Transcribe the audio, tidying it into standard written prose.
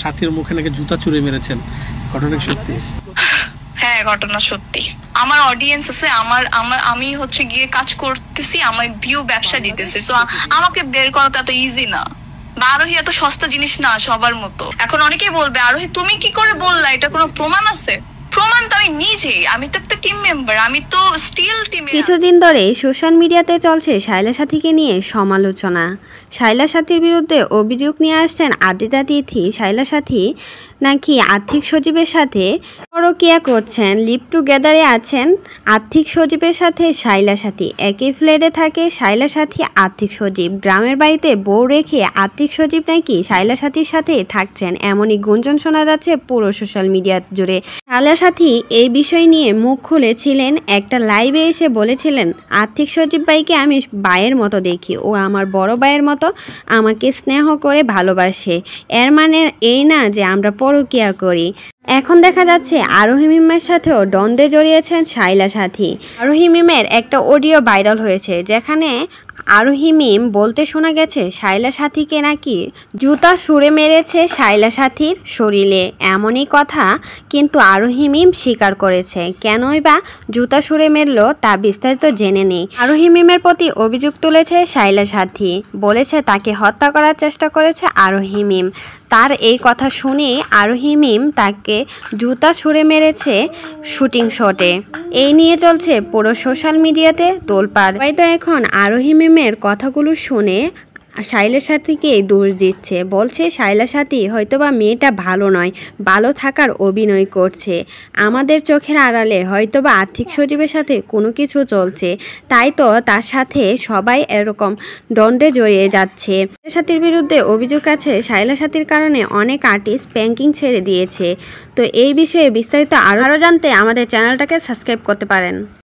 সাথীর মুখে নাকি জুতা ছুঁড়ে মেরেছেন, ঘটনা সত্যি? হ্যাঁ, ঘটনা সত্যি। আমার অডিয়েন্স আছে, আমি হচ্ছে গিয়ে কাজ করতেছি, আমার ভিউ ব্যবসা দিতেছি, সো আমাকে বের করাটা তো ইজি না। বা আরোহী এত সস্তা জিনিস না সবার মতো। এখন অনেকেই বলবে, আরোহী তুমি কি করে বললা, এটা কোনো প্রমাণ আছে? প্রমাণ তো আমি নিজেই, আমি তো একটা টিম মেম্বার, আমি তো স্টিল টিমে। কিছুদিন ধরে সোশ্যাল মিডিয়াতে চলছে শায়লা সাথীকে নিয়ে সমালোচনা। শায়লা সাথীর বিরুদ্ধে অভিযোগ নিয়ে আসছেন আদিতা তিথি। শায়লা সাথী নাকি আর্থিক সচিবের সাথে পরকীয়া করছেন, লিভ টুগেদারে আছেন আর্থিক সচিবের সাথে শায়লা সাথী। একই ফ্ল্যাটে থাকে শায়লা সাথী আর্থিক সচিব। গ্রামের বাড়িতে বউ রেখে আর্থিক সচিব নাকি শায়লা সাথীর সাথে থাকছেন, এমনই গুঞ্জন শোনা যাচ্ছে পুরো সোশ্যাল মিডিয়া জুড়ে। শায়লা সাথী এই বিষয় নিয়ে মুখ খুলেছিলেন, একটা লাইভে এসে বলেছিলেন, আর্থিক সচিব ভাইকে আমি ভাইয়ের মতো দেখি, ও আমার বড় ভাইয়ের মতো আমাকে স্নেহ করে ভালোবাসে। এর মানে এই না যে আমরা পরকীয়া করি। এখন দেখা যাচ্ছে আরোহী মিমের সাথেও দ্বন্দ্বে জড়িয়েছেন শায়লা সাথী। আরোহী মিমের একটা অডিও ভাইরাল হয়েছে, যেখানে আরোহী মিম বলতে শোনা গেছে শায়লা সাথীকে নাকি জুতা ছুঁড়ে মেরেছে শায়লা সাথীর শরীরে। এমনই কথা কিন্তু আরোহী মিম স্বীকার করেছে। কেনই বা জুতা ছুঁড়ে মেরলো তা বিস্তারিত জেনে নেই। আরোহী মিমের প্রতি অভিযোগ তুলেছে শায়লা সাথী, বলেছে তাকে হত্যা করার চেষ্টা করেছে আরোহী মিম। তার এই কথা শুনে আরোহী মিম তাকে জুতা ছুঁড়ে মেরেছে শুটিং শটে। এই নিয়ে চলছে পুরো সোশ্যাল মিডিয়াতে তোলপাড়। হয়তো এখন আরোহী মিমের কথাগুলো শুনে শায়লা সাথীকে দোষ দিচ্ছে, বলছে শায়লা সাথী হয়তোবা মেয়েটা ভালো নয়, ভালো থাকার অভিনয় করছে, আমাদের চোখের আড়ালে হয়তোবা আর্থিক সচিবের সাথে কোনো কিছু চলছে, তাই তো তার সাথে সবাই এরকম দ্বন্দ্বে জড়িয়ে যাচ্ছে। শায়লা সাথীর বিরুদ্ধে অভিযোগ আছে, শায়লা সাথীর কারণে অনেক আর্টিস্ট ব্যাংকিং ছেড়ে দিয়েছে। তো এই বিষয়ে বিস্তারিত আরও জানতে আমাদের চ্যানেলটাকে সাবস্ক্রাইব করতে পারেন।